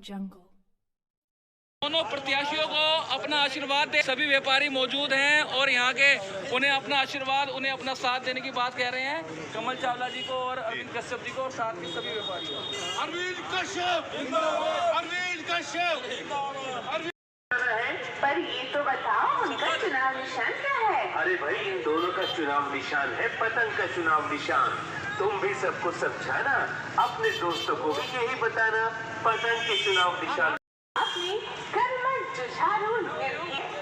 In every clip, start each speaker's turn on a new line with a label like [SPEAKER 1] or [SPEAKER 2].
[SPEAKER 1] jungle.
[SPEAKER 2] दोनों प्रत्याशियों को अपना आशीर्वाद दे। सभी व्यापारी मौजूद हैं और यहाँ के उन्हें अपना आशीर्वाद, उन्हें अपना साथ देने की बात कह रहे हैं कमल चावला जी को और अरविंद कश्यप जी को और साथ के सभी व्यापारी को।
[SPEAKER 3] अरविंद कश्यप जिंदाबाद, अरविंद कश्यप जिंदाबाद।
[SPEAKER 4] पर ये तो बताओ उनका चुनाव निशान क्या है?
[SPEAKER 5] अरे भाई, इन दोनों का चुनाव निशान है पतंग का चुनाव निशान। तुम भी सबको समझाना, अपने दोस्तों को भी यही बताना, पतंग के चुनाव निशान
[SPEAKER 4] अपनी कर्मठ जुझारू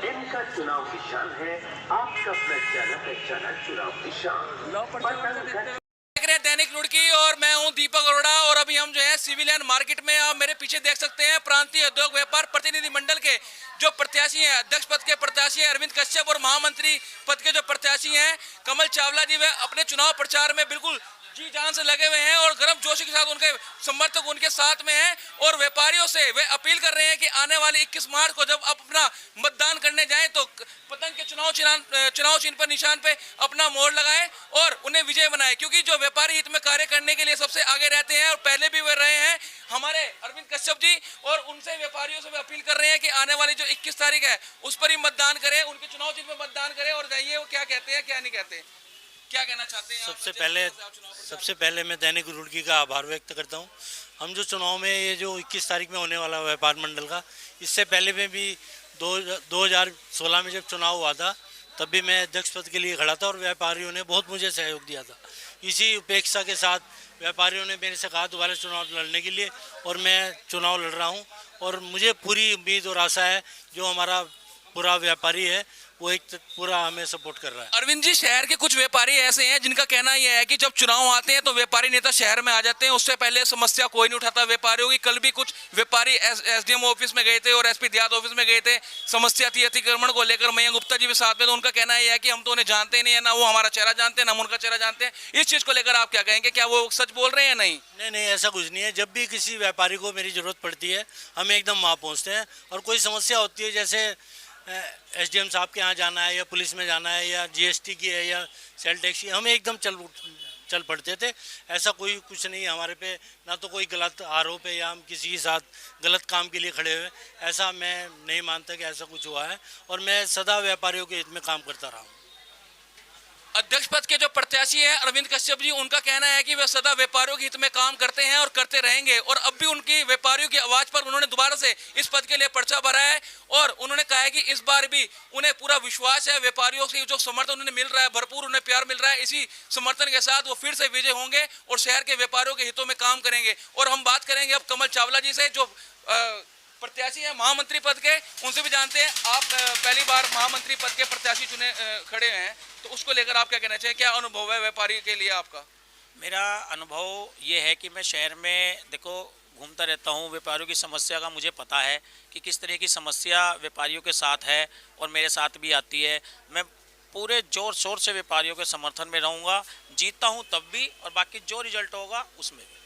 [SPEAKER 5] इनका चुनाव निशान है आपका पहचाना चुनाव निशान।
[SPEAKER 2] देख रहे हैं दैनिक रुड़की और मैं हूं दीपक अरोड़ा और अभी हम जो है सिविल लाइन मार्केट में, आप मेरे पीछे देख सकते हैं प्रांतीय उद्योग व्यापार प्रतिनिधि मंडल के जो प्रत्याशी हैं, अध्यक्ष पद के प्रत्याशी हैं अरविंद कश्यप और महामंत्री पद के जो प्रत्याशी हैं कमल चावला जी, वे अपने चुनाव प्रचार में बिल्कुल जी जान से लगे हुए हैं और गर्म जोशी के साथ उनके समर्थक उनके साथ में हैं और व्यापारियों से वे अपील कर रहे हैं कि आने वाले 21 मार्च को जब आप अपना मतदान करने जाएं तो पतंग के चुनाव चिन्ह पर निशान पे अपना मोहर लगाएं और उन्हें विजय बनाएं, क्योंकि जो व्यापारी हित में कार्य करने के लिए सबसे आगे रहते हैं और पहले भी वे रहे हैं हमारे अरविंद कश्यप जी, और उनसे व्यापारियों से वे अपील कर रहे हैं कि आने वाली जो 21 तारीख है उस पर ही मतदान करें, उनके चुनाव चिन्ह पर मतदान करें और जाइए वो क्या कहते हैं क्या नहीं कहते, क्या कहना चाहते हैं?
[SPEAKER 6] सबसे पहले मैं दैनिक रुड़की का आभार व्यक्त करता हूं। हम जो चुनाव में ये जो 21 तारीख में होने वाला व्यापार मंडल का, इससे पहले में भी 2016 में जब चुनाव हुआ था तब भी मैं अध्यक्ष पद के लिए खड़ा था और व्यापारियों ने बहुत मुझे सहयोग दिया था। इसी उपेक्षा के साथ व्यापारियों ने मेरे से कहा दोबारा चुनाव लड़ने के लिए और मैं चुनाव लड़ रहा हूँ और मुझे पूरी उम्मीद और आशा है जो हमारा पूरा व्यापारी है वो एक पूरा हमें सपोर्ट कर रहा है।
[SPEAKER 2] अरविंद जी, शहर के कुछ व्यापारी ऐसे हैं जिनका कहना यह है कि जब चुनाव आते हैं तो व्यापारी नेता शहर में आ जाते हैं, उससे पहले समस्या कोई नहीं उठाता व्यापारियों की। कल भी कुछ व्यापारी एसडीएम ऑफिस में गए थे और एसपी देहात ऑफिस में गए थे, समस्या थी अतिक्रमण को लेकर, मयंक गुप्ता जी भी साथ में, तो उनका कहना यह है कि हम तो उन्हें जानते नहीं है, ना वो हमारा चेहरा जानते हैं ना हम उनका चेहरा जानते हैं। इस चीज को लेकर आप क्या कहेंगे, क्या वो सच बोल रहे हैं? नहीं,
[SPEAKER 6] ऐसा कुछ नहीं है। जब भी किसी व्यापारी को मेरी जरूरत पड़ती है हम एकदम वहाँ पहुँचते हैं और कोई समस्या होती है जैसे एसडीएम साहब के यहाँ जाना है या पुलिस में जाना है या जीएसटी की है या सेल टैक्स की, हम एकदम चल पड़ते थे। ऐसा कोई कुछ नहीं है हमारे पे, ना तो कोई गलत आरोप है या हम किसी के साथ गलत काम के लिए खड़े हुए, ऐसा मैं नहीं मानता कि ऐसा कुछ हुआ है और मैं सदा व्यापारियों के हित में काम करता रहा हूँ।
[SPEAKER 2] अध्यक्ष पद के जो प्रत्याशी हैं अरविंद कश्यप जी, उनका कहना है कि वे सदा व्यापारियों के हित में काम करते हैं और करते रहेंगे और अब भी उनकी व्यापारियों की आवाज पर उन्होंने दोबारा से इस पद के लिए पर्चा भरा है और उन्होंने कहा है कि इस बार भी उन्हें पूरा विश्वास है, व्यापारियों से जो समर्थन उन्हें मिल रहा है भरपूर उन्हें प्यार मिल रहा है, इसी समर्थन के साथ वो फिर से विजय होंगे और शहर के व्यापारियों के हितों में काम करेंगे। और हम बात करेंगे अब कमल चावला जी से जो प्रत्याशी है महामंत्री पद के, उनसे भी जानते हैं। आप पहली बार महामंत्री पद के प्रत्याशी चुने खड़े हैं, तो उसको लेकर आप क्या कहना चाहिए, क्या अनुभव है व्यापारी के लिए आपका?
[SPEAKER 7] मेरा अनुभव ये है कि मैं शहर में देखो घूमता रहता हूँ, व्यापारियों की समस्या का मुझे पता है कि किस तरह की समस्या व्यापारियों के साथ है और मेरे साथ भी आती है। मैं पूरे जोर शोर से व्यापारियों के समर्थन में रहूँगा, जीतता हूँ तब भी और बाकी जो रिजल्ट होगा उसमें भी।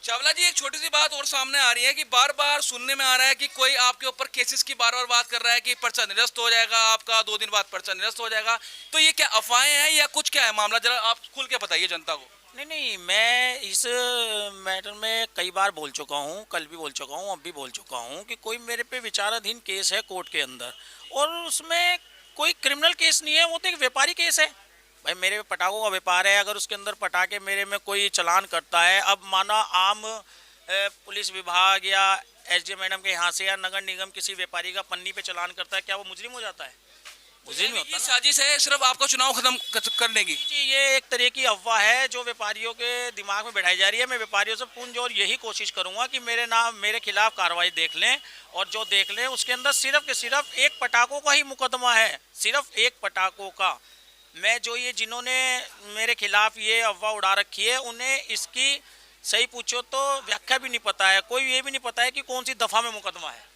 [SPEAKER 2] चावला जी, एक छोटी सी बात और सामने आ रही है कि बार बार सुनने में आ रहा है कि कोई आपके ऊपर केसेस की बार बार बात कर रहा है कि पर्चा निरस्त हो जाएगा आपका, 2 दिन बाद पर्चा निरस्त हो जाएगा, तो ये क्या अफवाहें हैं या कुछ क्या है मामला, जरा आप खुल के बताइए जनता को।
[SPEAKER 7] नहीं, मैं इस मैटर में कई बार बोल चुका हूँ, कल भी बोल चुका हूँ, अब भी बोल चुका हूँ कि कोई मेरे पे विचाराधीन केस है कोर्ट के अंदर और उसमें कोई क्रिमिनल केस नहीं है, वो तो एक व्यापारी केस है। भाई मेरे पटाखों का व्यापार है, अगर उसके अंदर पटाखे मेरे में कोई चालान करता है, अब माना आम पुलिस विभाग या एसडीएम मैडम के यहाँ से या नगर निगम किसी व्यापारी का पन्नी पे चालान करता है, क्या वो मुजरिम हो जाता है? मुजरिम होता है।
[SPEAKER 2] साजिश है सिर्फ आपका चुनाव खत्म करने की।
[SPEAKER 7] जी, ये एक तरह की अफवाह है जो व्यापारियों के दिमाग में बैठाई जा रही है। मैं व्यापारियों से पूर्ण जोर यही कोशिश करूँगा कि मेरे खिलाफ कार्रवाई देख लें और जो देख लें उसके अंदर सिर्फ के सिर्फ एक पटाखों का ही मुकदमा है, सिर्फ एक पटाखों का। मैं जो ये जिन्होंने मेरे खिलाफ ये अफवाह उड़ा रखी है उन्हें इसकी सही पूछो तो व्याख्या भी नहीं पता है, कोई ये भी नहीं पता है कि कौन सी दफ़ा में मुकदमा है।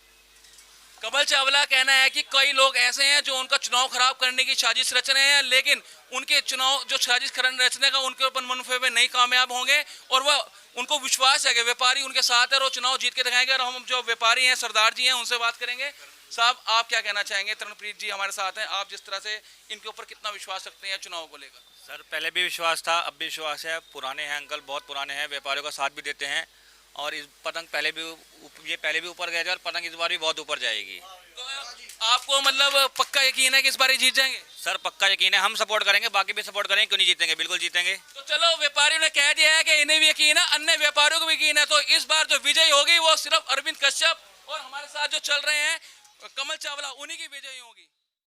[SPEAKER 2] कमल चावला कहना है कि कई लोग ऐसे हैं जो उनका चुनाव खराब करने की साजिश रच रहे हैं, लेकिन उनके चुनाव जो साजिश रचने का उनके ऊपर मनफे में नहीं कामयाब होंगे और वह उनको विश्वास है कि व्यापारी उनके साथ है और वो चुनाव जीत के दिखाएंगे। और हम जो व्यापारी हैं सरदार जी हैं उनसे बात करेंगे। साहब, आप क्या कहना चाहेंगे? तरणप्रीत जी हमारे साथ हैं, आप जिस तरह से इनके ऊपर कितना विश्वास रखते हैं चुनाव को लेकर?
[SPEAKER 8] सर, पहले भी विश्वास था, अब भी विश्वास है। पुराने हैं अंकल, बहुत पुराने हैं, व्यापारियों का साथ भी देते हैं
[SPEAKER 1] और इस पतंग पहले भी ऊपर गए थे और पतंग इस बार भी बहुत ऊपर जाएगी।
[SPEAKER 2] तो आपको मतलब पक्का यकीन है कि इस बार ये जीत जाएंगे?
[SPEAKER 1] सर पक्का यकीन है, हम सपोर्ट करेंगे, बाकी भी सपोर्ट करेंगे, क्यों नहीं जीतेंगे, बिल्कुल जीतेंगे।
[SPEAKER 2] तो चलो, व्यापारियों ने कह दिया है कि इन्हें भी यकीन है, अन्य व्यापारियों को भी यकीन है, तो इस बार जो विजय होगी वो सिर्फ अरविंद कश्यप और हमारे साथ जो चल रहे हैं कमल चावला, उन्हीं की विजयी होगी।